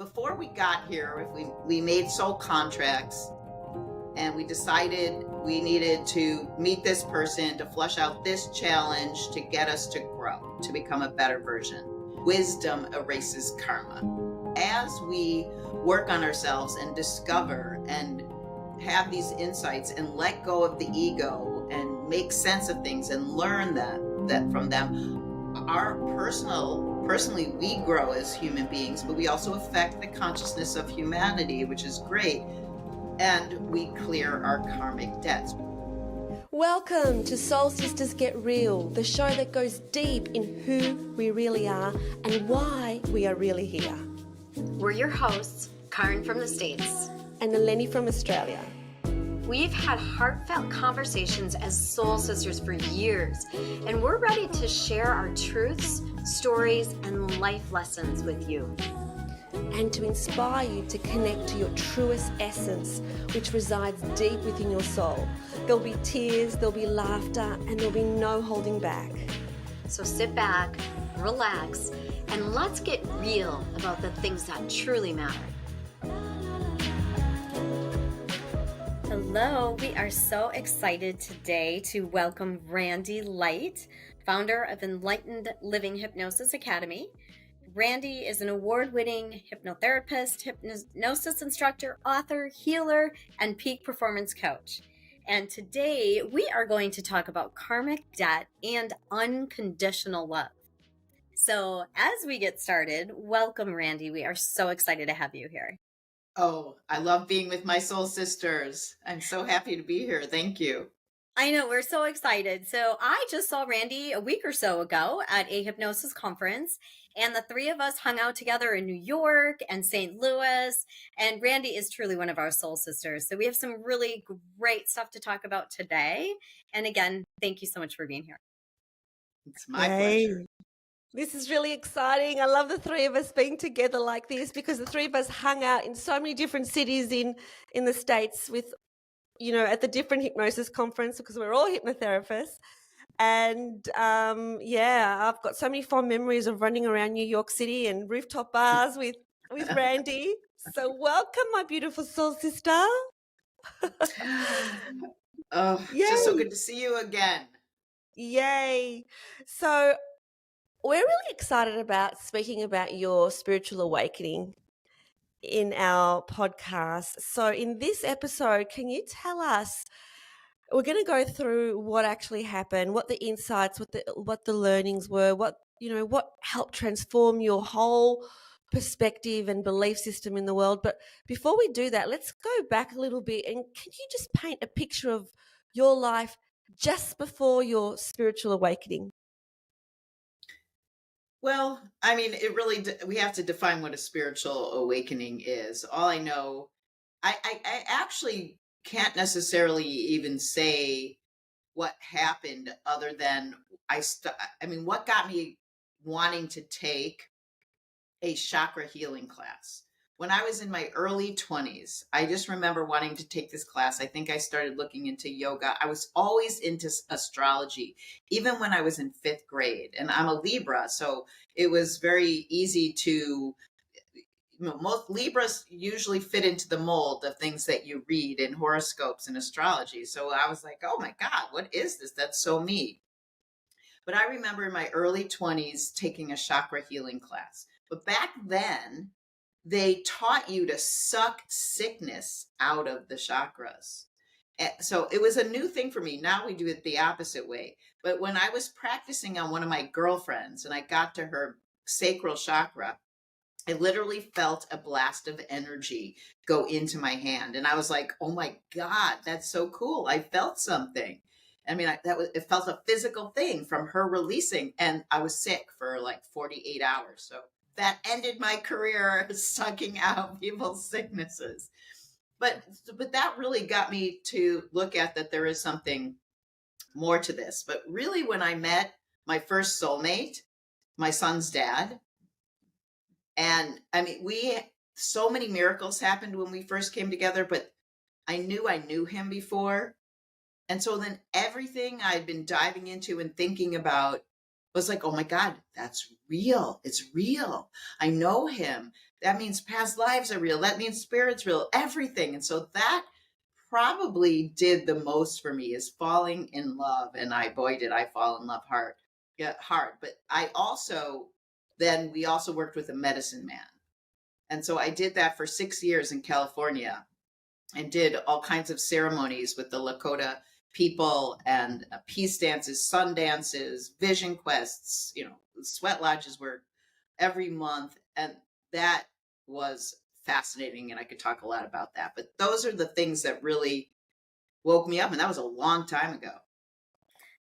before we got here, we made soul contracts, and we decided we needed to meet this person to flush out this challenge to get us to grow, to become a better version. Wisdom erases karma. As we work on ourselves and discover and have these insights and let go of the ego and make sense of things and learn that from them, our personally we grow as human beings, but we also affect the consciousness of humanity, which is great, and we clear our karmic debts. Welcome to Soul Sisters Get Real, the show that goes deep in who we really are and why we are really here. We're your hosts, Caryn from the States and Eleni from Australia. We've had heartfelt conversations as soul sisters for years, and we're ready to share our truths, stories, and life lessons with you. And to inspire you to connect to your truest essence, which resides deep within your soul. There'll be tears, there'll be laughter, and there'll be no holding back. So sit back, relax, and let's get real about the things that truly matter. Hello, we are so excited today to welcome Randi Light, founder of Enlightened Living Hypnosis Academy. Randi is an award-winning hypnotherapist, hypnosis instructor, author, healer, and peak performance coach. And today we are going to talk about karmic debt and unconditional love. So as we get started, welcome, Randi. We are so excited to have you here. Oh, I love being with my soul sisters. I'm so happy to be here. Thank you. I know, we're so excited. So I just saw Randi a week or so ago at a hypnosis conference, and the three of us hung out together in New York and St. Louis, and Randi is truly one of our soul sisters. So we have some really great stuff to talk about today. And again, thank you so much for being here. It's my pleasure. This is really exciting. I love the three of us being together like this because the three of us hung out in so many different cities in the States with, at the different hypnosis conference because we're all hypnotherapists. And I've got so many fond memories of running around New York City and rooftop bars with Randi. So welcome, my beautiful soul sister. Oh, just so good to see you again. Yay. So we're really excited about speaking about your spiritual awakening in our podcast. So in this episode, can you tell us, we're going to go through what actually happened, what the insights, what the learnings were, what helped transform your whole perspective and belief system in the world. But before we do that, let's go back a little bit, and can you just paint a picture of your life just before your spiritual awakening? Well, I mean, we have to define what a spiritual awakening is. All I know, I actually can't necessarily even say what happened other than what got me wanting to take a chakra healing class. When I was in my early 20s, I just remember wanting to take this class. I think I started looking into yoga. I was always into astrology, even when I was in 5th grade. And I'm a Libra, so it was very easy to, most Libras usually fit into the mold of things that you read in horoscopes and astrology. So I was like, oh my God, what is this? That's so me. But I remember in my early 20s taking a chakra healing class. But back then, they taught you to suck sickness out of the chakras. So it was a new thing for me. Now we do it the opposite way. But when I was practicing on one of my girlfriends and I got to her sacral chakra, I literally felt a blast of energy go into my hand. And I was like, oh my God, that's so cool. I felt something. I mean, it felt a physical thing from her releasing. And I was sick for like 48 hours. So that ended my career sucking out people's sicknesses. But that really got me to look at that there is something more to this. But really, when I met my first soulmate, my son's dad, and I mean, so many miracles happened when we first came together, but I knew him before. And so then everything I'd been diving into and thinking about was like, oh my God, that's real. It's real. I know him. That means past lives are real. That means spirit's real, everything. And so that probably did the most for me, is falling in love. And boy, did I fall in love hard. Yeah, hard. But we also worked with a medicine man. And so I did that for 6 years in California, and did all kinds of ceremonies with the Lakota people, and peace dances, sun dances, vision quests, sweat lodges were every month. And that was fascinating. And I could talk a lot about that. But those are the things that really woke me up. And that was a long time ago.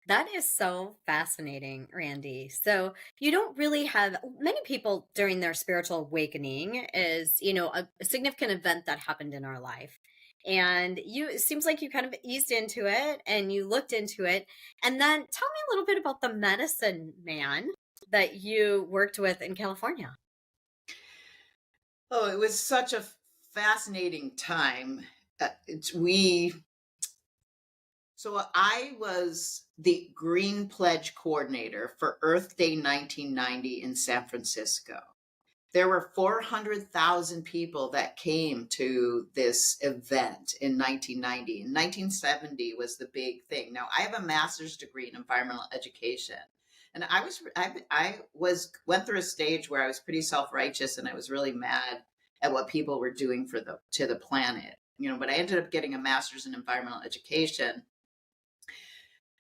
That is so fascinating, Randi. So you don't really have many people during their spiritual awakening is, a significant event that happened in our life. And it seems like you kind of eased into it and you looked into it. And then tell me a little bit about the medicine man that you worked with in California. Oh, it was such a fascinating time. So I was the Green Pledge coordinator for Earth Day 1990 in San Francisco. There were 400,000 people that came to this event in 1990. In 1970 was the big thing. Now, I have a master's degree in environmental education. And I went through a stage where I was pretty self-righteous, and I was really mad at what people were doing to the planet. But I ended up getting a master's in environmental education.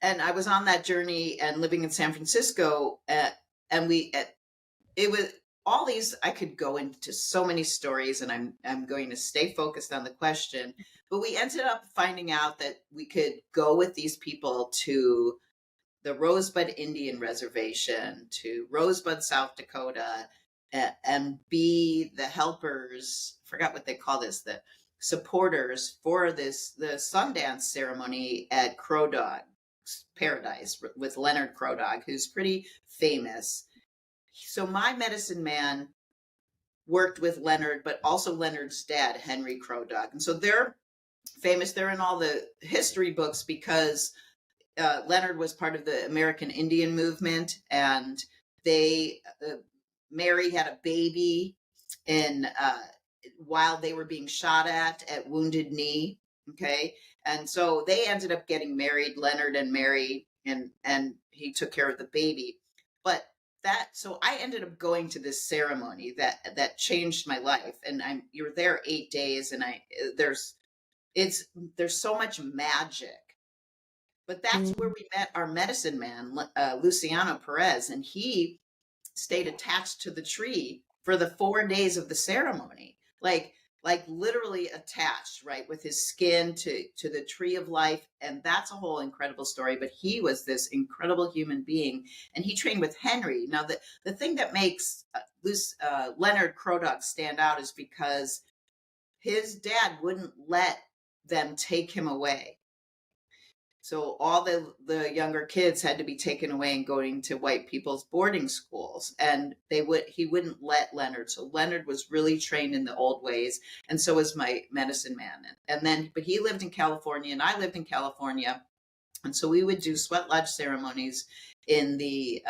And I was on that journey and living in San Francisco, and it was all these. I could go into so many stories, and I'm going to stay focused on the question. But we ended up finding out that we could go with these people to the Rosebud Indian Reservation, to Rosebud, South Dakota, and be the helpers. Forgot what they call this. The supporters for the Sundance ceremony at Crow Dog Paradise with Leonard Crow Dog, who's pretty famous. So my medicine man worked with Leonard, but also Leonard's dad, Henry Crow Dog. And so they're famous. They're in all the history books because Leonard was part of the American Indian movement, and Mary had a baby while they were being shot at Wounded Knee. Okay. And so they ended up getting married, Leonard and Mary, and he took care of the baby. But so I ended up going to this ceremony that changed my life. And you're there 8 days, and there's so much magic. But that's where we met our medicine man, Luciano Perez, and he stayed attached to the tree for the 4 days of the ceremony, like literally attached, right, with his skin to the tree of life. And that's a whole incredible story. But he was this incredible human being, and he trained with Henry. Now, the thing that makes Leonard Crow Dog stand out is because his dad wouldn't let them take him away. So all the younger kids had to be taken away and going to white people's boarding schools, and he wouldn't let Leonard. So Leonard was really trained in the old ways, and so was my medicine man. But he lived in California, and I lived in California, and so we would do sweat lodge ceremonies in the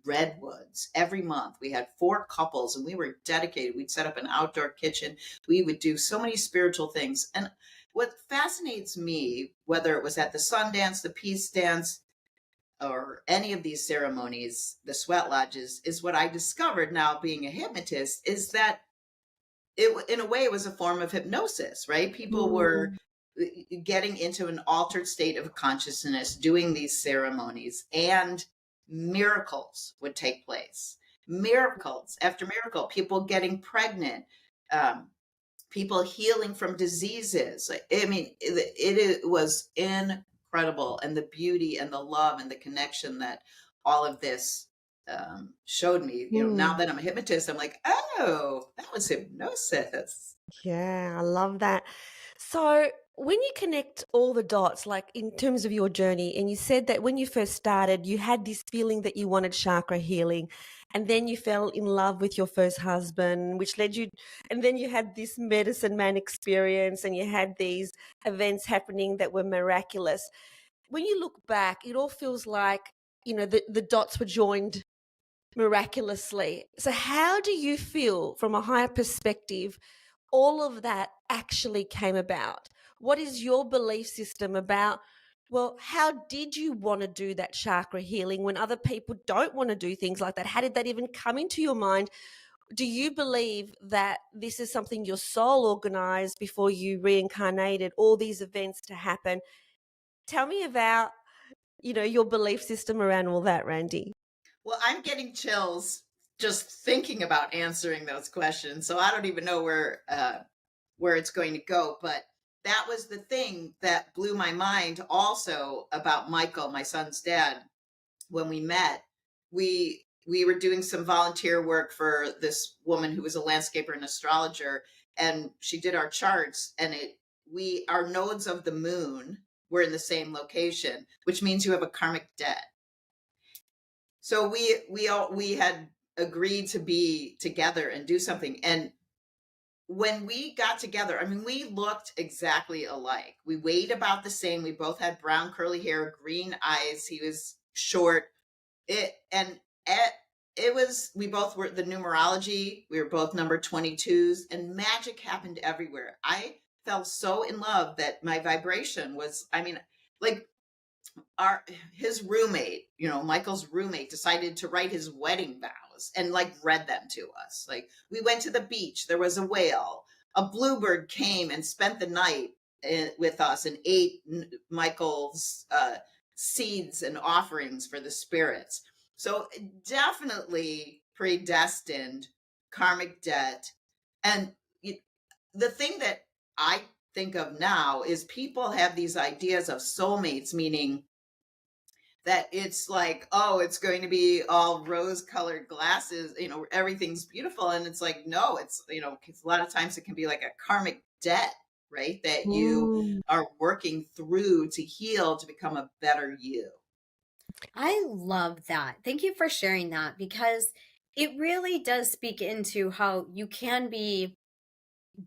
redwoods every month. We had 4 couples, and we were dedicated. We'd set up an outdoor kitchen. We would do so many spiritual things. And what fascinates me, whether it was at the Sundance, the Peace Dance, or any of these ceremonies, the sweat lodges, is what I discovered now being a hypnotist, is that in a way it was a form of hypnosis, right? People were getting into an altered state of consciousness, doing these ceremonies, and miracles would take place. Miracles after miracle, people getting pregnant, people healing from diseases. I mean, it was incredible. And the beauty and the love and the connection that all of this showed me, now that I'm a hypnotist, I'm like, oh, that was hypnosis. Yeah, I love that. So when you connect all the dots, like in terms of your journey, and you said that when you first started, you had this feeling that you wanted chakra healing, and then you fell in love with your first husband, which led you, and then you had this medicine man experience, and you had these events happening that were miraculous. When you look back, it all feels like, the dots were joined miraculously. So how do you feel from a higher perspective all of that actually came about? What is your belief system about, well, how did you want to do that chakra healing when other people don't want to do things like that? How did that even come into your mind? Do you believe that this is something your soul organized before you reincarnated, all these events to happen? Tell me about, your belief system around all that, Randi. Well, I'm getting chills just thinking about answering those questions. So I don't even know where it's going to go. But that was the thing that blew my mind also about Michael, my son's dad. When we met, we were doing some volunteer work for this woman who was a landscaper and astrologer, and she did our charts, and our nodes of the moon were in the same location, which means you have a karmic debt. So we had agreed to be together and do something. And when we got together, I mean, we looked exactly alike. We weighed about the same. We both had brown curly hair, green eyes. He was short. We both were the numerology. We were both number 22s, and magic happened everywhere. I fell so in love that my vibration was, I mean, like his roommate, Michael's roommate, decided to write his wedding vows and like read them to us. Like, we went to the beach, there was a whale, a bluebird came and spent the night with us and ate Michael's seeds and offerings for the spirits. So definitely predestined, karmic debt. And the thing that I think of now is people have these ideas of soulmates, meaning that it's like, oh, it's going to be all rose colored glasses, everything's beautiful. And it's like, no, it's, 'cause a lot of times it can be like a karmic debt, right? That you are working through to heal, to become a better you. I love that. Thank you for sharing that, because it really does speak into how you can be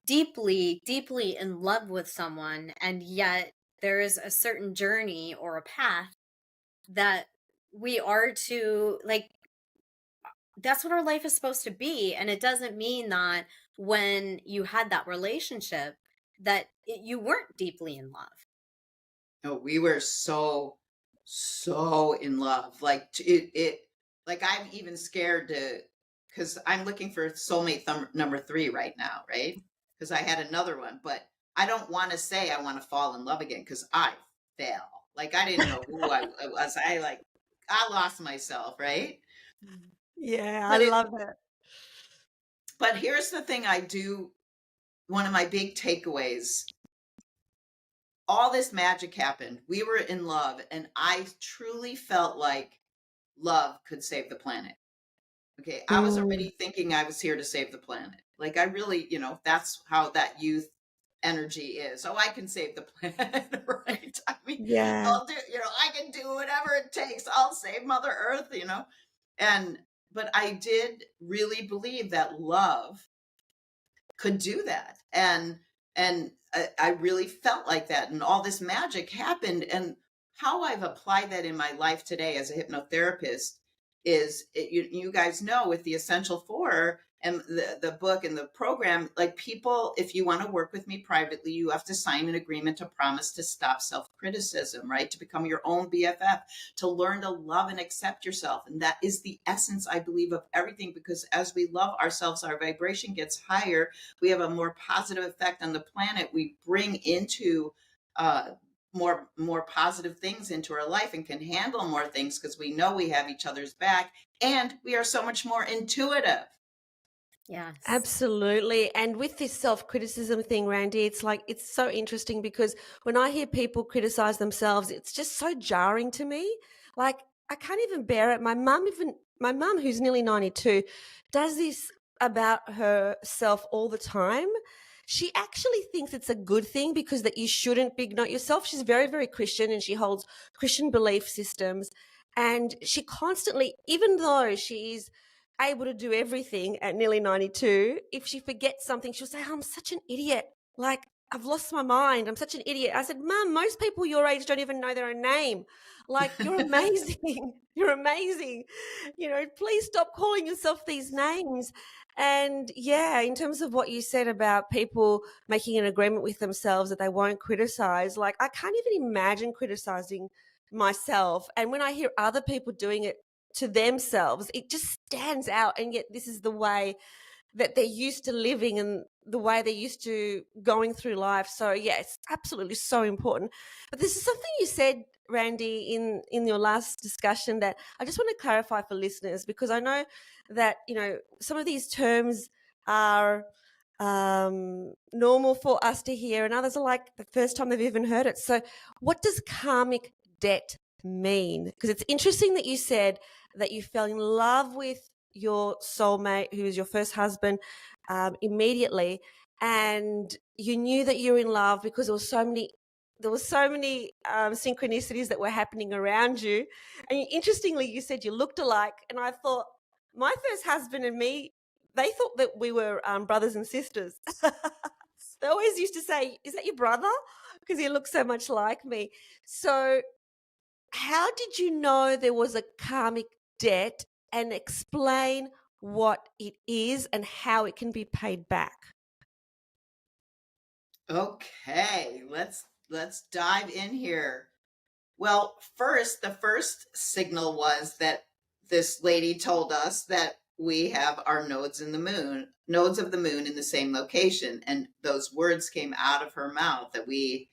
deeply, deeply in love with someone, and yet there is a certain journey or a path that we are to, like, that's what our life is supposed to be. And it doesn't mean that when you had that relationship that you weren't deeply in love. No, we were so in love. Like like I'm even scared because I'm looking for soulmate number 3 right now, right? Because I had another one, but I don't want to say I want to fall in love again, because I fell. Like, I didn't know who I was. I lost myself, right? Yeah, But I love it. But here's the thing one of my big takeaways. All this magic happened. We were in love, and I truly felt like love could save the planet. Okay, I was already thinking I was here to save the planet. Like, I really, that's how that youth energy is. Oh, I can save the planet, right? I mean, Yeah. I'll do, I can do whatever it takes. I'll save Mother Earth, but I did really believe that love could do that. And I really felt like that. And all this magic happened. And how I've applied that in my life today as a hypnotherapist is, you guys know, with the Essential Four and the book and the program, like, people, if you want to work with me privately, you have to sign an agreement to promise to stop self-criticism, right? To become your own BFF, to learn to love and accept yourself. And that is the essence, I believe, of everything, because as we love ourselves, our vibration gets higher. We have a more positive effect on the planet. We bring into more positive things into our life and can handle more things because we know we have each other's back, and we are so much more intuitive. Yes. Absolutely. And with this self-criticism thing, Randi, it's like, it's so interesting because when I hear people criticize themselves, it's just so jarring to me. Like, I can't even bear it. My mum, who's nearly 92, does this about herself all the time. She actually thinks it's a good thing because that you shouldn't big note yourself. She's very, very Christian, and she holds Christian belief systems. And she constantly, even though she's able to do everything at nearly 92, if she forgets something, she'll say, oh, I'm such an idiot. Like, I've lost my mind. I'm such an idiot. I said, Mum, most people your age don't even know their own name. Like, you're amazing. You're amazing. Please stop calling yourself these names. And yeah, in terms of what you said about people making an agreement with themselves that they won't criticize, like, I can't even imagine criticizing myself. And when I hear other people doing it to themselves, it just stands out. And yet this is the way that they're used to living and the way they're used to going through life. So yeah, it's absolutely so important. But this is something you said, Randy, in your last discussion that I just want to clarify for listeners, because I know that, some of these terms are normal for us to hear and others are like the first time they've even heard it. So what does karmic debt mean? Because it's interesting that you said that you fell in love with your soulmate, who was your first husband, immediately, and you knew that you were in love because there were so many synchronicities that were happening around you. And interestingly, you said you looked alike, and I thought my first husband and me, they thought that we were brothers and sisters. They always used to say, "Is that your brother?" Because he looked so much like me. So how did you know there was a karmic debt, and explain what it is and how it can be paid back? Okay, let's dive in here. Well, the first signal was that this lady told us that we have our nodes of the moon in the same location. And those words came out of her mouth, that we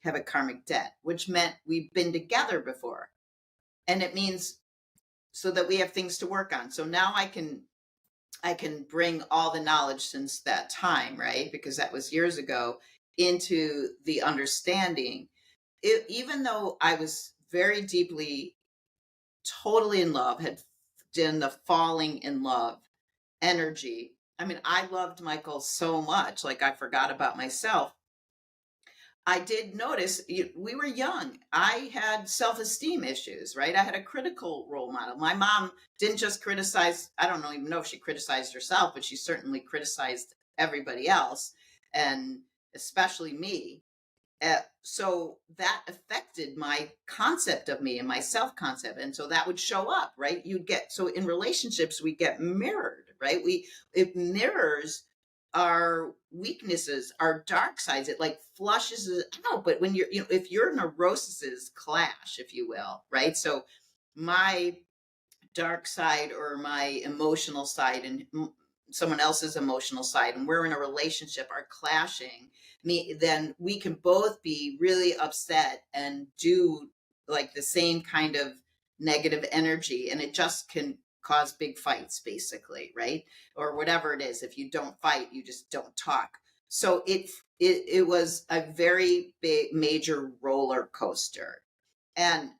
have a karmic debt, which meant we've been together before. And it means so that we have things to work on. So now I can bring all the knowledge since that time, right? Because that was years ago, into the understanding. Even though I was very deeply, totally in love, had done the falling in love energy. I mean, I loved Michael so much, like I forgot about myself. I did notice we were young. I had self-esteem issues, right? I had a critical role model. My mom didn't just criticize, I don't even know if she criticized herself, but she certainly criticized everybody else, and especially me. So that affected my concept of me and my self-concept. And so that would show up, right? So in relationships, we get mirrored, right? It mirrors our weaknesses, our dark sides. It like flushes it out. But when if your neuroses clash, if you will, right? So my dark side or my emotional side and someone else's emotional side, and we're in a relationship, are clashing, then we can both be really upset and do like the same kind of negative energy, and it just can cause big fights, basically, right? Or whatever it is. If you don't fight, you just don't talk. So it was a very big, major roller coaster. And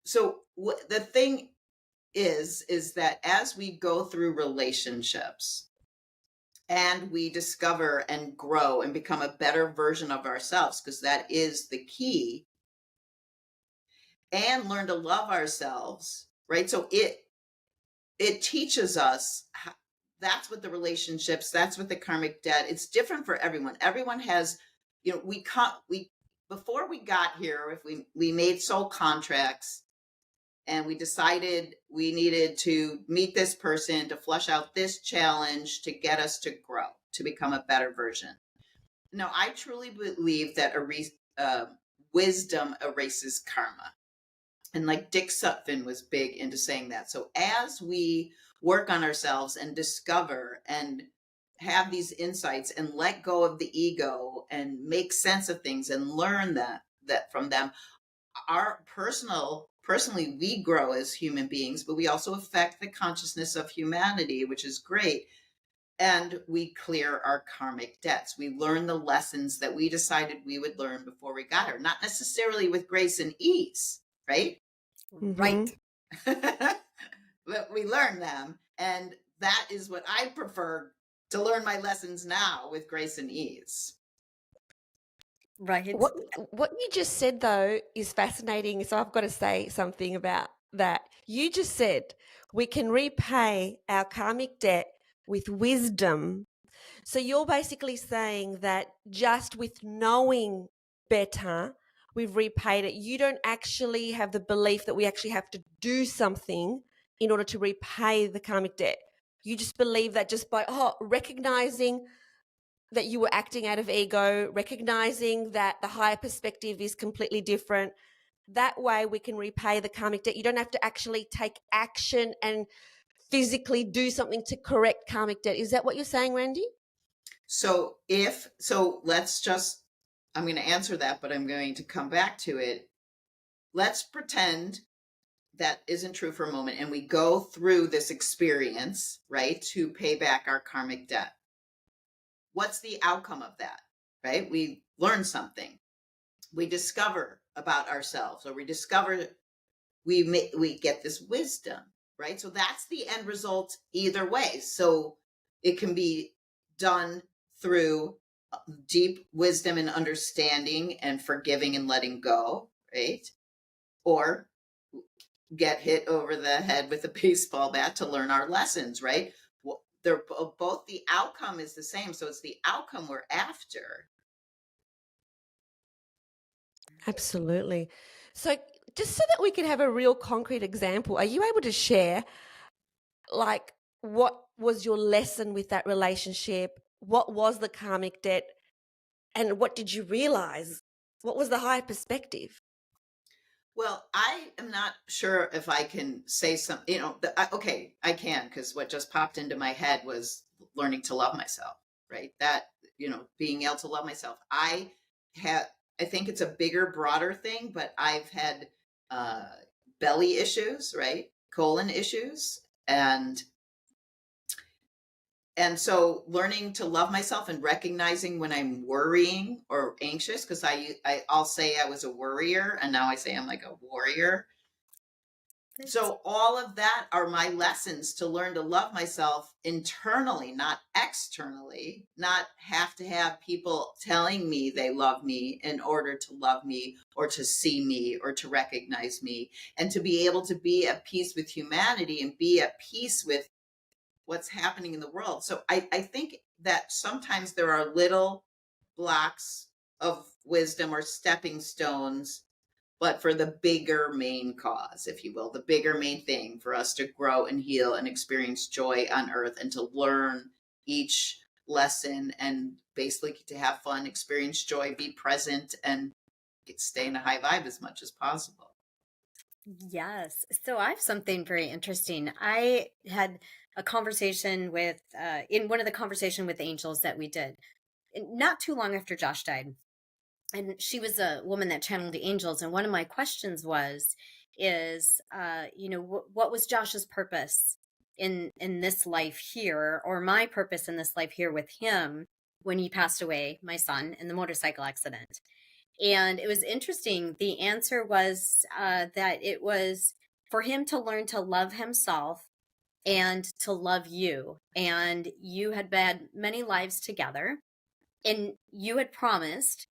so the thing is that as we go through relationships and we discover and grow and become a better version of ourselves, because that is the key, and learn to love ourselves, right? So it teaches us that's what the relationships, that's what the karmic debt, it's different for everyone. Everyone has, before we got here, if we made soul contracts, and we decided we needed to meet this person to flush out this challenge to get us to grow, to become a better version. Now, I truly believe that wisdom erases karma. And like Dick Sutphin was big into saying that. So as we work on ourselves and discover and have these insights and let go of the ego and make sense of things and learn that from them, our personally, we grow as human beings, but we also affect the consciousness of humanity, which is great. And we clear our karmic debts. We learn the lessons that we decided we would learn before we got here, not necessarily with grace and ease, right? Right. But we learn them. And that is what I prefer, to learn my lessons now with grace and ease. Right. What you just said, though, is fascinating. So I've got to say something about that. You just said we can repay our karmic debt with wisdom. So you're basically saying that just with knowing better, we've repaid it. You don't actually have the belief that we actually have to do something in order to repay the karmic debt. You just believe that just by recognizing that you were acting out of ego, recognizing that the higher perspective is completely different. That way we can repay the karmic debt. You don't have to actually take action and physically do something to correct karmic debt. Is that what you're saying, Randy? So I'm going to answer that, but I'm going to come back to it. Let's pretend that isn't true for a moment, and we go through this experience, right, to pay back our karmic debt. What's the outcome of that, right? We learn something. We discover about ourselves, or we get this wisdom, right? So that's the end result either way. So it can be done through deep wisdom and understanding and forgiving and letting go, right? Or get hit over the head with a baseball bat to learn our lessons, right? They're both, the outcome is the same. So it's the outcome we're after. Absolutely. So just so that we can have a real concrete example, are you able to share, like, what was your lesson with that relationship? What was the karmic debt? And what did you realize? What was the higher perspective? Well, I am not sure if I can say something, okay, I can, because what just popped into my head was learning to love myself, right? That, being able to love myself. I think it's a bigger, broader thing, but I've had belly issues, right? Colon issues. And so learning to love myself and recognizing when I'm worrying or anxious, because I'll say I was a worrier, and now I say I'm like a warrior. So all of that are my lessons to learn to love myself internally, not externally, not have to have people telling me they love me in order to love me or to see me or to recognize me, and to be able to be at peace with humanity and be at peace with what's happening in the world. So I think that sometimes there are little blocks of wisdom or stepping stones, but for the bigger main cause, if you will, the bigger main thing for us to grow and heal and experience joy on earth, and to learn each lesson and basically to have fun, experience joy, be present, and stay in a high vibe as much as possible. Yes. So I have something very interesting. I had a conversation with, in one of the conversation with angels that we did, not too long after Josh died. And she was a woman that channeled the angels. And one of my questions is, what was Josh's purpose in this life here, or my purpose in this life here with him when he passed away, my son, in the motorcycle accident? And it was interesting. The answer was that it was for him to learn to love himself and to love you. And you had had many lives together, and you had promised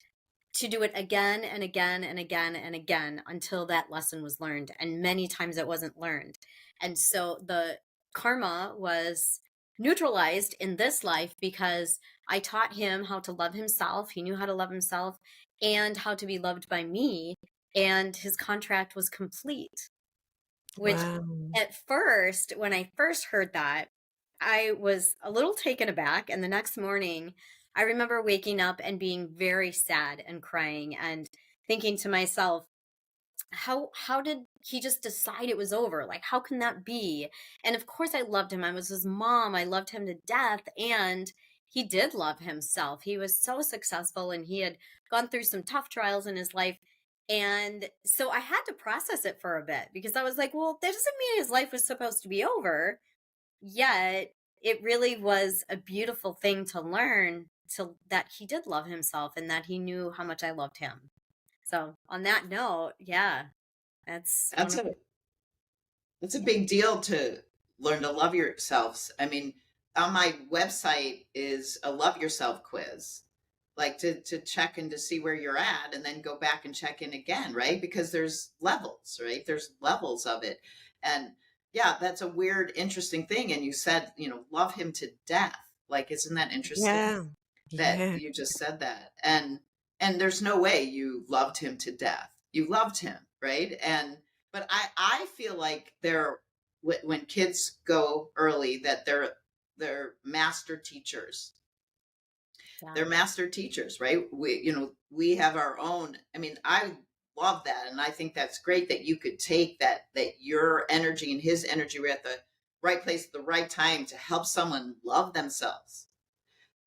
to do it again and again and again and again until that lesson was learned. And many times it wasn't learned. And so the karma was neutralized in this life because I taught him how to love himself. He knew how to love himself and how to be loved by me. And his contract was complete, which at first, when I first heard that, I was a little taken aback. And the next morning, I remember waking up and being very sad and crying and thinking to myself, how did he just decide it was over? Like, how can that be? And of course I loved him. I was his mom. I loved him to death. And he did love himself. He was so successful, and he had gone through some tough trials in his life. And so I had to process it for a bit, because I was like, well, that doesn't mean his life was supposed to be over. Yet it really was a beautiful thing to learn, that he did love himself and that he knew how much I loved him. So on that note, yeah, that's a big deal to learn to love yourselves. I mean, on my website is a love yourself quiz, like to check and to see where you're at, and then go back and check in again, right? Because there's levels, right? There's levels of it. And yeah, that's a weird, interesting thing. And you said, love him to death. Like, isn't that interesting Yeah. that Yeah. you just said that? And there's no way you loved him to death. You loved him, right? But I feel like when kids go early, that they're master teachers. Yeah. They're master teachers, right? We have our own. I mean, I love that, and I think that's great that you could take that your energy and his energy were at the right place at the right time to help someone love themselves.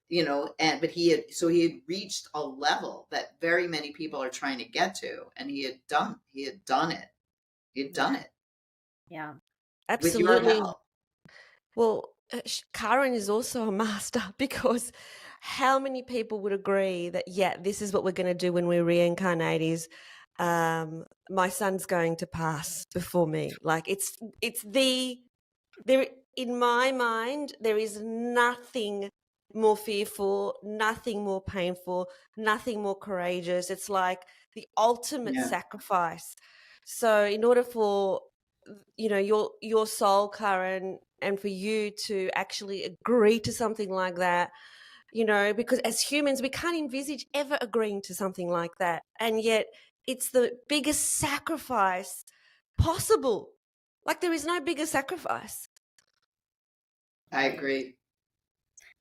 But he had reached a level that very many people are trying to get to, and he had done it. He had done it Yeah. with your Absolutely. help. Well, Caryn is also a master, because how many people would agree that, yeah, this is what we're going to do when we reincarnate is my son's going to pass before me. Like there, in my mind, there is nothing more fearful, nothing more painful, nothing more courageous. It's like the ultimate Yeah. sacrifice. So in order for your soul, Caryn, and for you to actually agree to something like that, because as humans we can't envisage ever agreeing to something like that, and yet it's the biggest sacrifice possible. Like, there is no bigger sacrifice. I agree.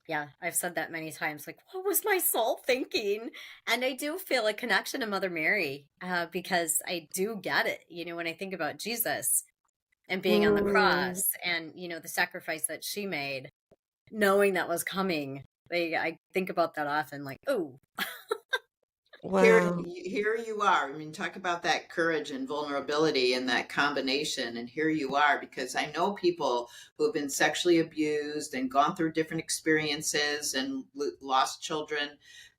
Yeah, I've said that many times. Like, what was my soul thinking? And I do feel a connection to Mother Mary, because I do get it. When I think about Jesus and being on the cross, and the sacrifice that she made, knowing that was coming. I think about that often. Like, oh, Here, Wow. here you are. I mean, talk about that courage and vulnerability and that combination. And here you are, because I know people who have been sexually abused and gone through different experiences and lost children,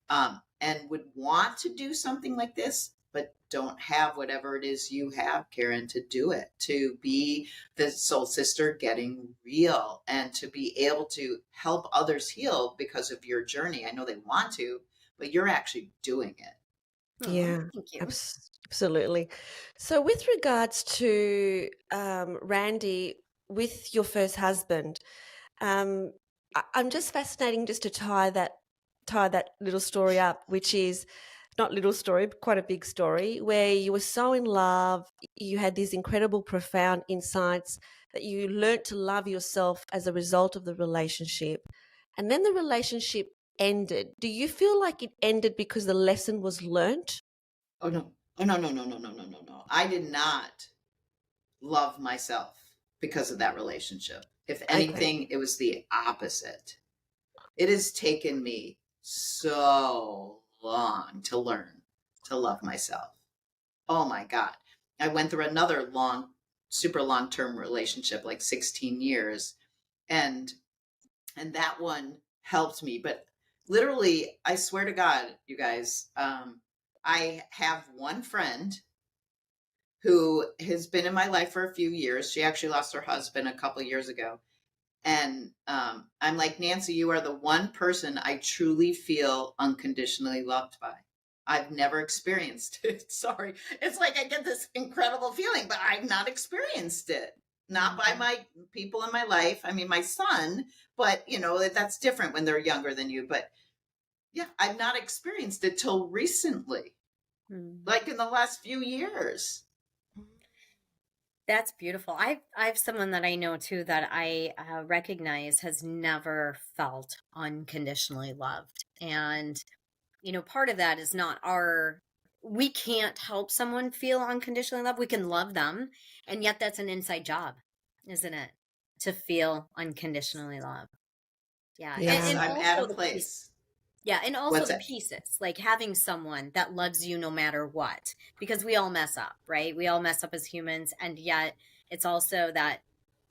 and would want to do something like this, but don't have whatever it is you have, Caryn, to do it, to be the soul sister getting real, and to be able to help others heal because of your journey. I know they want to, but you're actually doing it. Yeah, thank you. absolutely. So with regards to Randy, with your first husband, I'm just fascinating just to tie that little story up, which is not little story, but quite a big story, where you were so in love, you had these incredible, profound insights, that you learnt to love yourself as a result of the relationship. And then the relationship ended. Do you feel like it ended because the lesson was learnt? Oh no. Oh no, no, no, no, no, no, no, no. I did not love myself because of that relationship. If Okay. anything, it was the opposite. It has taken me so long to learn to love myself. Oh my God. I went through another super long-term relationship, like 16 years. And that one helped me. But literally, I swear to God, you guys, I have one friend who has been in my life for a few years. She actually lost her husband a couple of years ago. And I'm like, Nancy, you are the one person I truly feel unconditionally loved by. I've never experienced it. Sorry. It's like I get this incredible feeling, but I've not experienced it. Not by my people in my life. I mean, my son, but that's different when they're younger than you. But yeah, I've not experienced it till recently, like in the last few years. That's beautiful. I've someone that I know too that I recognize has never felt unconditionally loved, and part of that is not we can't help someone feel unconditionally loved. We can love them, and yet that's an inside job, isn't it? To feel unconditionally loved. Yeah, Yeah. and I'm also at a the place. yeah, and also What's the it? pieces, like having someone that loves you no matter what, because we all mess up, right? We all mess up as humans, and yet it's also that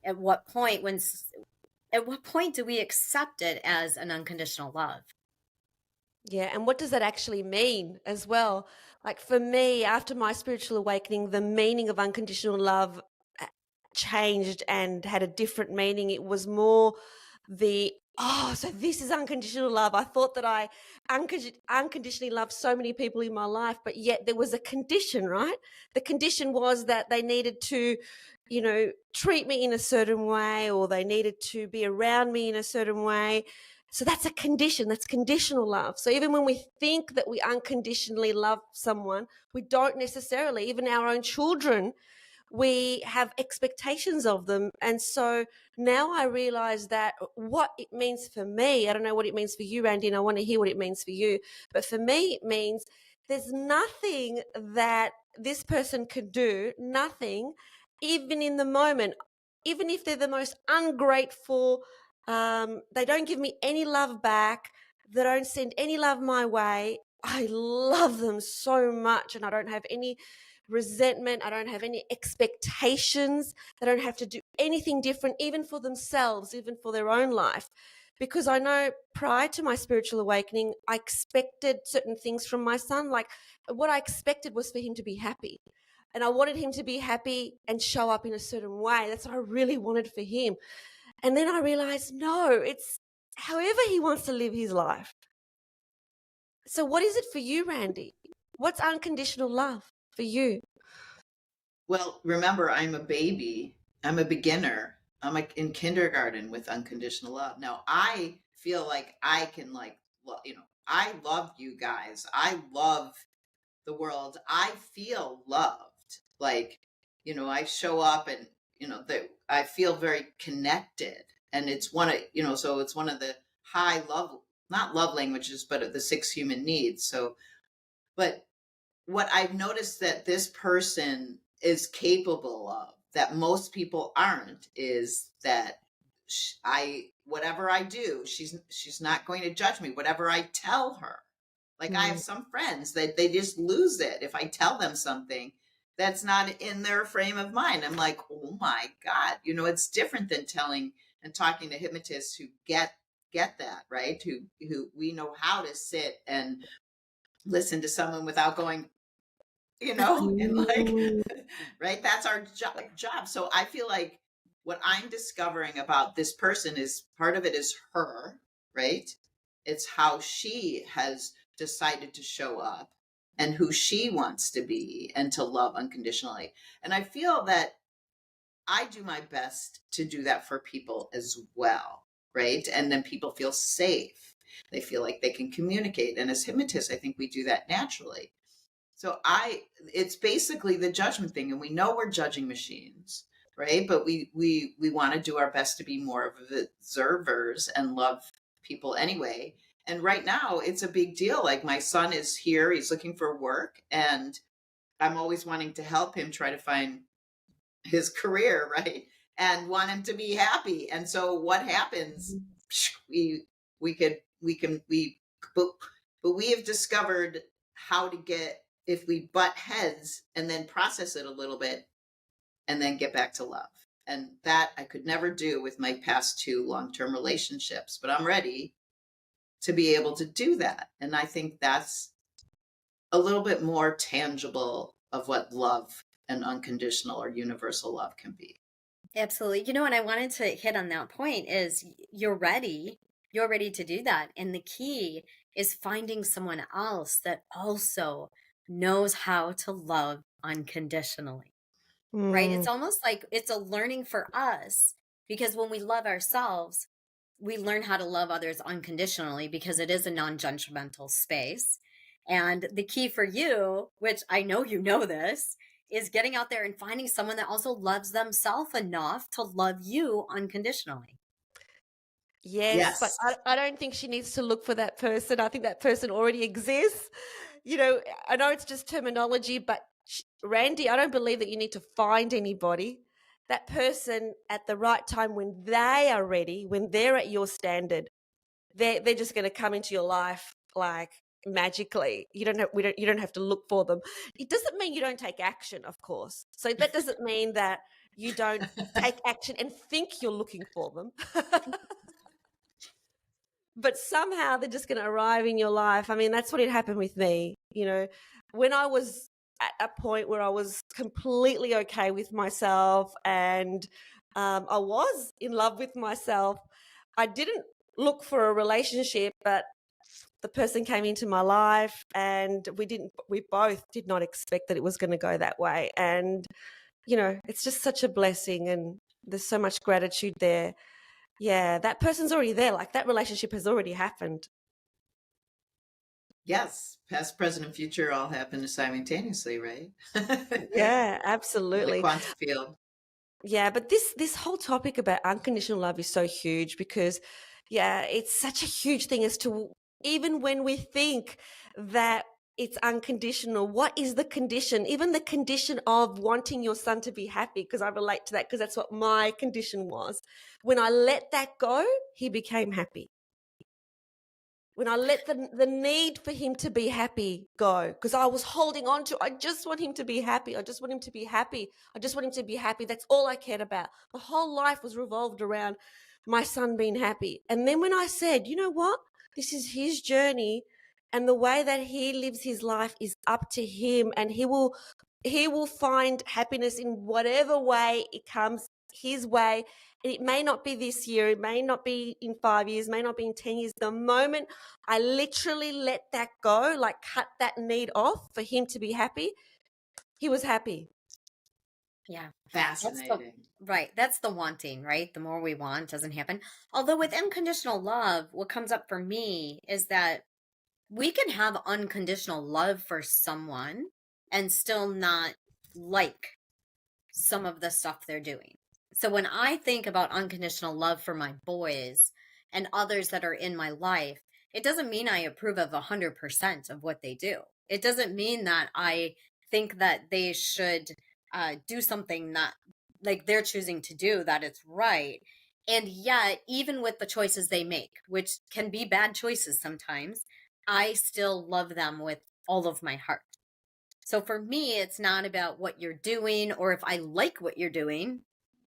at what point do we accept it as an unconditional love? Yeah, and what does that actually mean as well? Like, for me, after my spiritual awakening, the meaning of unconditional love changed and had a different meaning. It was more so this is unconditional love. I thought that I unconditionally loved so many people in my life, but yet there was a condition, right? The condition was that they needed to, treat me in a certain way, or they needed to be around me in a certain way. So that's a condition. That's conditional love. So even when we think that we unconditionally love someone, we don't necessarily. Even our own children, we have expectations of them. And so now I realize that what it means for me, I don't know what it means for you, Randy, and I want to hear what it means for you. But for me, it means there's nothing that this person could do, nothing, even in the moment, even if they're the most ungrateful, they don't give me any love back, they don't send any love my way. I love them so much, and I don't have any resentment. I don't have any expectations. They don't have to do anything different, even for themselves, even for their own life. Because I know prior to my spiritual awakening, I expected certain things from my son. Like what I expected was for him to be happy. And I wanted him to be happy and show up in a certain way. That's what I really wanted for him. And then I realized, no, it's however he wants to live his life. So what is it for you, Randy? What's unconditional love for you? Well, remember, I'm a baby. I'm a beginner. I'm like in kindergarten with unconditional love. Now, I feel like I can I love you guys. I love the world. I feel loved. Like, I show up and, I feel very connected. And it's so it's one of the high love, not love languages, but of the 6 human needs. So, but what I've noticed that this person is capable of that most people aren't is that whatever I do, she's not going to judge me. Whatever I tell her, like I have some friends that they just lose it if I tell them something that's not in their frame of mind. I'm like, oh my God, it's different than telling and talking to hypnotists who get that, right? Who we know how to sit and listen to someone without going, and like, right, that's our job. So I feel like what I'm discovering about this person is part of it is her, right? It's how she has decided to show up and who she wants to be and to love unconditionally. And I feel that I do my best to do that for people as well, right? And then people feel safe. They feel like they can communicate. And as hypnotists, I think we do that naturally. So it's basically the judgment thing, and we know we're judging machines, right? But we want to do our best to be more of observers and love people anyway. And right now, it's a big deal. Like my son is here; he's looking for work, and I'm always wanting to help him try to find his career, right? And want him to be happy. And so, what happens? But we have discovered how to get, if we butt heads and then process it a little bit and then get back to love. And that I could never do with my past 2 long-term relationships, but I'm ready to be able to do that. And I think that's a little bit more tangible of what love and unconditional or universal love can be. Absolutely. And I wanted to hit on that point is you're ready to do that. And the key is finding someone else that also knows how to love unconditionally, right? It's almost like it's a learning for us, because when we love ourselves, we learn how to love others unconditionally because it is a non-judgmental space. And the key for you, which I know you know this, is getting out there and finding someone that also loves themselves enough to love you unconditionally. Yes, but I don't think she needs to look for that person. I think that person already exists. I know it's just terminology, but Randy, I don't believe that you need to find anybody. That person at the right time, when they are ready, when they're at your standard, they're just going to come into your life like magically. You don't have to look for them. It doesn't mean you don't take action, of course. So that doesn't mean that you don't take action and think you're looking for them. But somehow they're just going to arrive in your life. I mean, that's what had happened with me. When I was at a point where I was completely okay with myself and I was in love with myself, I didn't look for a relationship, but the person came into my life and we both did not expect that it was going to go that way. And, it's just such a blessing, and there's so much gratitude there. Yeah, that person's already there. Like that relationship has already happened. Yes, past, present, and future all happen simultaneously, right? Yeah, In the absolutely. quantum field. Yeah, but this whole topic about unconditional love is so huge because, yeah, it's such a huge thing as to even when we think that it's unconditional, what is the condition? Even the condition of wanting your son to be happy, because I relate to that because that's what my condition was. When I let that go, he became happy. When I let the need for him to be happy go, because I was holding on to, I just want him to be happy. I just want him to be happy. I just want him to be happy. That's all I cared about. My whole life was revolved around my son being happy. And then when I said, you know what? This is his journey, and the way that he lives his life is up to him, and he will find happiness in whatever way it comes his way. It may not be this year, it may not be in 5 years, may not be in 10 years. The moment I literally let that go, like cut that need off for him to be happy, he was happy. Yeah. Fascinating. That's the wanting, right? The more we want doesn't happen. Although with unconditional love, what comes up for me is that we can have unconditional love for someone and still not like some of the stuff they're doing. So when I think about unconditional love for my boys and others that are in my life, it doesn't mean I approve of 100% of what they do. It doesn't mean that I think that they should do something that like they're choosing to do, that it's right. And yet, even with the choices they make, which can be bad choices sometimes, I still love them with all of my heart. So for me, it's not about what you're doing or if I like what you're doing.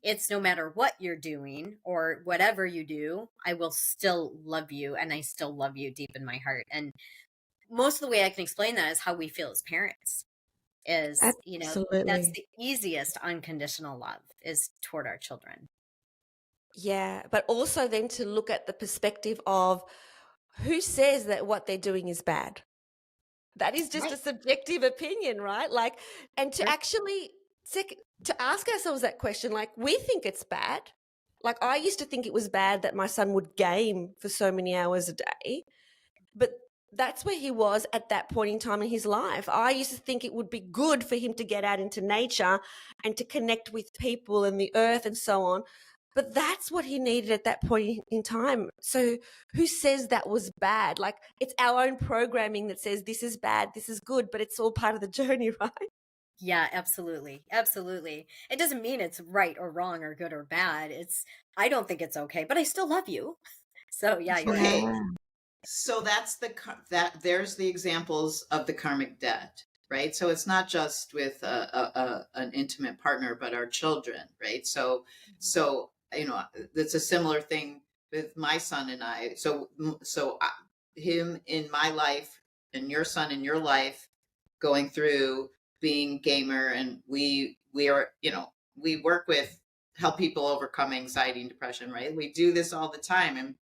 It's no matter what you're doing or whatever you do, I will still love you and I still love you deep in my heart. And most of the way I can explain that is how we feel as parents is, that's Absolutely. the easiest unconditional love is toward our children. Yeah, but also then to look at the perspective of who says that what they're doing is bad. That is just a subjective opinion, right? Like, and to actually to ask ourselves that question, like we think it's bad. Like I used to think it was bad that my son would game for so many hours a day, but that's where he was at that point in time in his life. I used to think it would be good for him to get out into nature and to connect with people and the earth and so on. But that's what he needed at that point in time. So who says that was bad? Like it's our own programming that says this is bad, this is good, but it's all part of the journey, right? Yeah, absolutely. Absolutely. It doesn't mean it's right or wrong or good or bad. I don't think it's okay, but I still love you. So yeah, you're right. Okay. So that's there's the examples of the karmic debt, right? So it's not just with an intimate partner, but our children, right? So it's a similar thing with my son and I. Him in my life and your son in your life, going through being gamer, and we are we work with help people overcome anxiety and depression, right? We do this all the time, and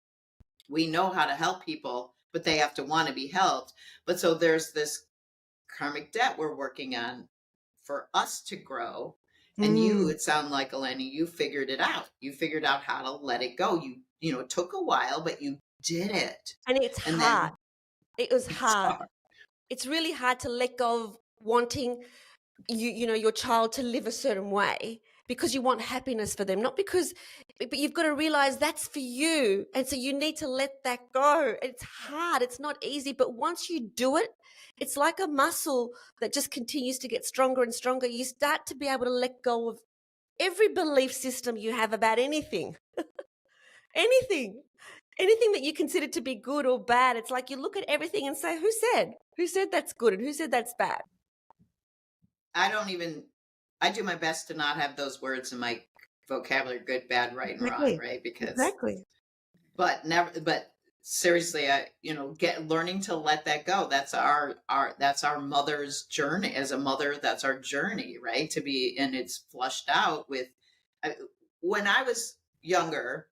we know how to help people, but they have to want to be helped. But so there's this karmic debt we're working on for us to grow. And it sounded like, Eleni, you figured it out. You figured out how to let it go. It took a while, but you did it. And it's And hard. then It was hard. It's really hard to let go of wanting your child to live a certain way because you want happiness for them, not because, but you've got to realize that's for you. And so you need to let that go. It's hard. It's not easy. But once you do it, it's like a muscle that just continues to get stronger and stronger. You start to be able to let go of every belief system you have about anything, anything. Anything that you consider to be good or bad, it's like you look at everything and say, who said that's good and who said that's bad? I do my best to not have those words in my vocabulary, good, bad, right, and wrong, right? But seriously, learning to let that go. That's our mother's journey. As a mother, that's our journey, right? And it's flushed out with, when I was younger,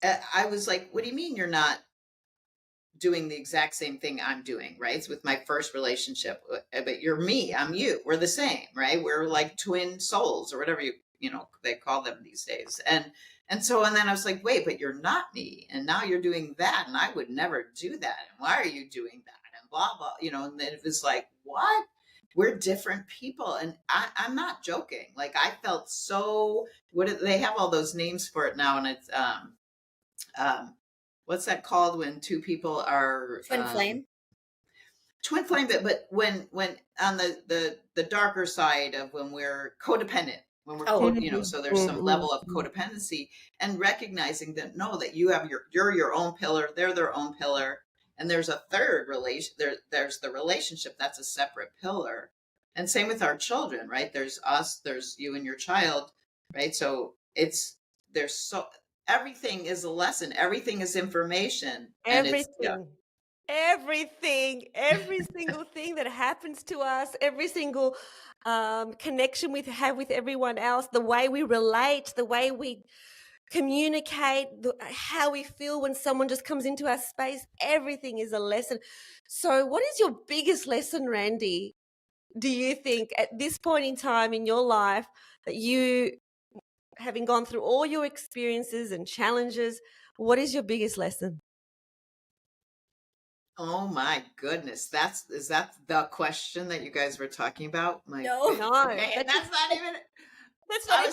I was like, what do you mean you're not doing the exact same thing I'm doing, right? It's with my first relationship, but you're me, I'm you. We're the same, right? We're like twin souls or whatever they call them these days. And so, and then I was like, wait, but you're not me. And now you're doing that. And I would never do that. And why are you doing that? And blah, blah, and then it was like, what? We're different people. And I'm not joking. Like I felt so, they have all those names for it now. And it's, what's that called when two people are Twin flame? Twin flame, but when on the darker side of when we're codependent, when we're so there's some level of codependency, and recognizing that that you're your own pillar, they're their own pillar, and there's a third relation. There's the relationship that's a separate pillar, and same with our children, right? There's us, there's you and your child, right? So everything is a lesson, everything is information, and everything, every single thing that happens to us, every single connection we have with everyone else, the way we relate, the way we communicate, how we feel when someone just comes into our space, everything is a lesson. So what is your biggest lesson, Randi, do you think at this point in time in your life, that you, having gone through all your experiences and challenges, what is your biggest lesson? Oh my goodness. Is that the question that you guys were talking about? No. Okay, and that's not even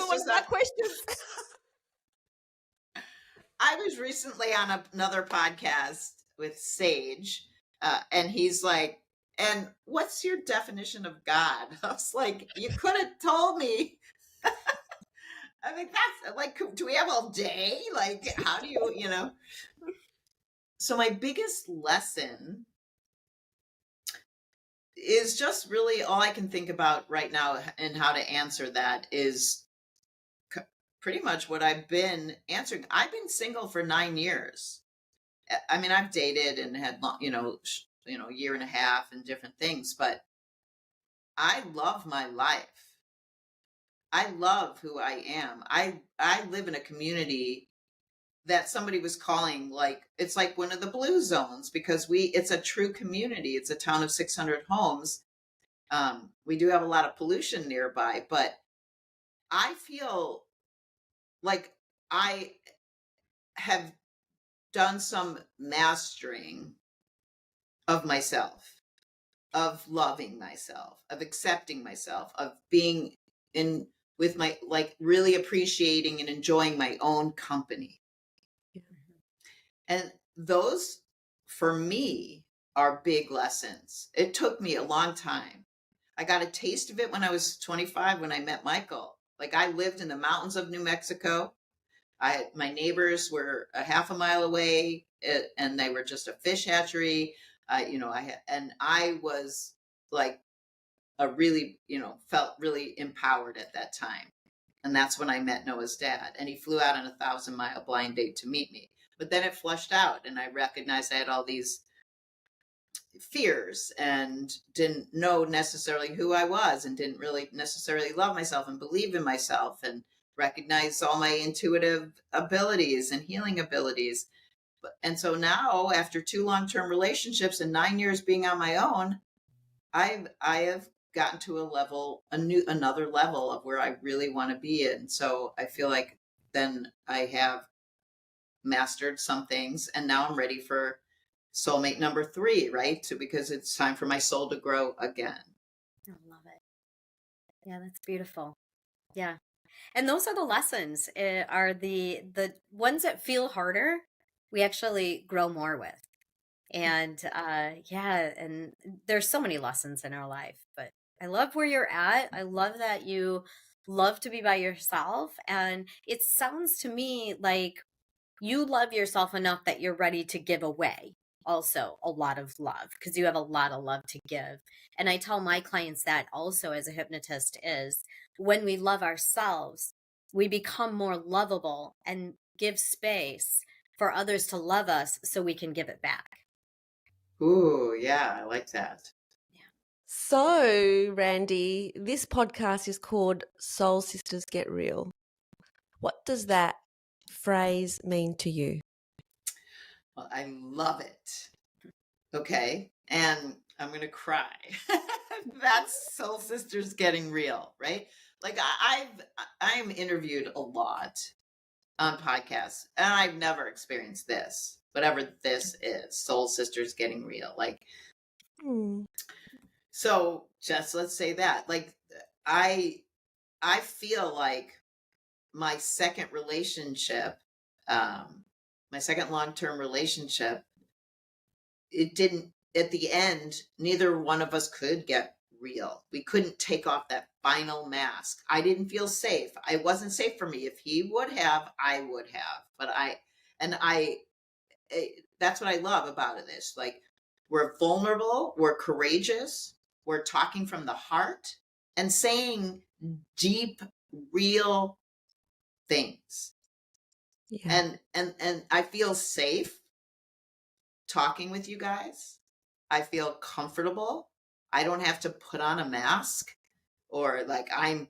one of our questions. I was recently on another podcast with Sage, and he's like, and what's your definition of God? I was like, you could have told me. I mean, that's like, do we have all day? Like, how do you? So my biggest lesson is just really all I can think about right now, and how to answer that is pretty much what I've been answering. I've been single for 9 years. I mean, I've dated and had, year and a half and different things, but I love my life. I love who I am. I live in a community that somebody was calling, like, it's like one of the blue zones, because it's a true community. It's a town of 600 homes. We do have a lot of pollution nearby, but I feel like I have done some mastering of myself, of loving myself, of accepting myself, of being in with my, like, really appreciating and enjoying my own company. And those, for me, are big lessons. It took me a long time. I got a taste of it when I was 25, when I met Michael. Like, I lived in the mountains of New Mexico. My neighbors were a half a mile away, and they were just a fish hatchery. I was like felt really empowered at that time. And that's when I met Noah's dad, and he flew out on a 1,000-mile blind date to meet me. But then it flushed out, and I recognized I had all these fears and didn't know necessarily who I was, and didn't really necessarily love myself and believe in myself, and recognize all my intuitive abilities and healing abilities. And so now, after 2 long-term relationships and 9 years being on my own, I have gotten to another level of where I really want to be in. So I feel like then I have mastered some things, and now I'm ready for soulmate number 3, right? So, because it's time for my soul to grow again. I love it. Yeah, that's beautiful. Yeah. And those are the lessons, are the ones that feel harder, we actually grow more with. And and there's so many lessons in our life, but I love where you're at. I love that you love to be by yourself. And it sounds to me like you love yourself enough that you're ready to give away also a lot of love, because you have a lot of love to give. And I tell my clients that also as a hypnotist, is when we love ourselves, we become more lovable and give space for others to love us so we can give it back. Ooh, yeah, I like that. So, Randi, this podcast is called Soul Sisters Get Real. What does that phrase mean to you? Well, I love it. Okay. And I'm going to cry. That's Soul Sisters Getting Real, right? Like I'm interviewed a lot, on podcasts, and I've never experienced this, whatever this is, soul sisters getting real. Like, so just let's say that, like, I feel like my second relationship, my second long-term relationship, it didn't, at the end, neither one of us could get real. We couldn't take off that final mask. I didn't feel safe. It wasn't safe for me. If he would have, I would have. But that's what I love about this. Like, we're vulnerable, we're courageous, we're talking from the heart and saying deep, real things. Yeah. And I feel safe talking with you guys. I feel comfortable. I don't have to put on a mask, or like I'm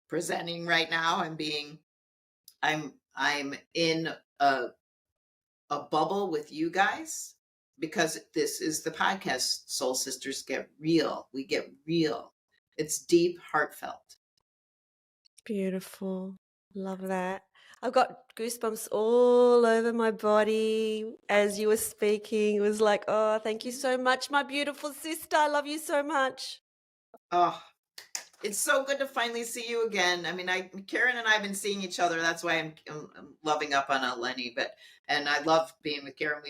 presenting right now. I'm in a bubble with you guys, because this is the podcast. Soul Sisters Get Real. We get real. It's deep, heartfelt. Beautiful. Love that. I've got goosebumps all over my body as you were speaking. It was like, oh, thank you so much, my beautiful sister. I love you so much. Oh, it's so good to finally see you again. I mean, Caryn and I have been seeing each other. That's why I'm loving up on Eleni. And I love being with Caryn.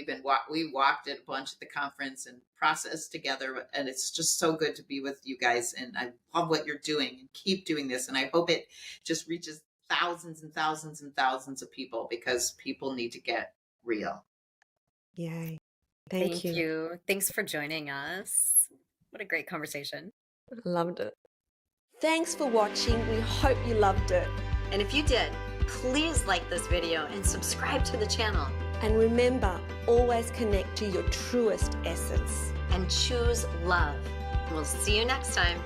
We walked it a bunch at the conference and processed together. And it's just so good to be with you guys. And I love what you're doing, and keep doing this. And I hope it just reaches thousands and thousands and thousands of people, because people need to get real. Yay. Thank you. Thanks for joining us. What a great conversation. Loved it. Thanks for watching. We hope you loved it. And if you did, please like this video and subscribe to the channel. And remember, always connect to your truest essence. And choose love. We'll see you next time.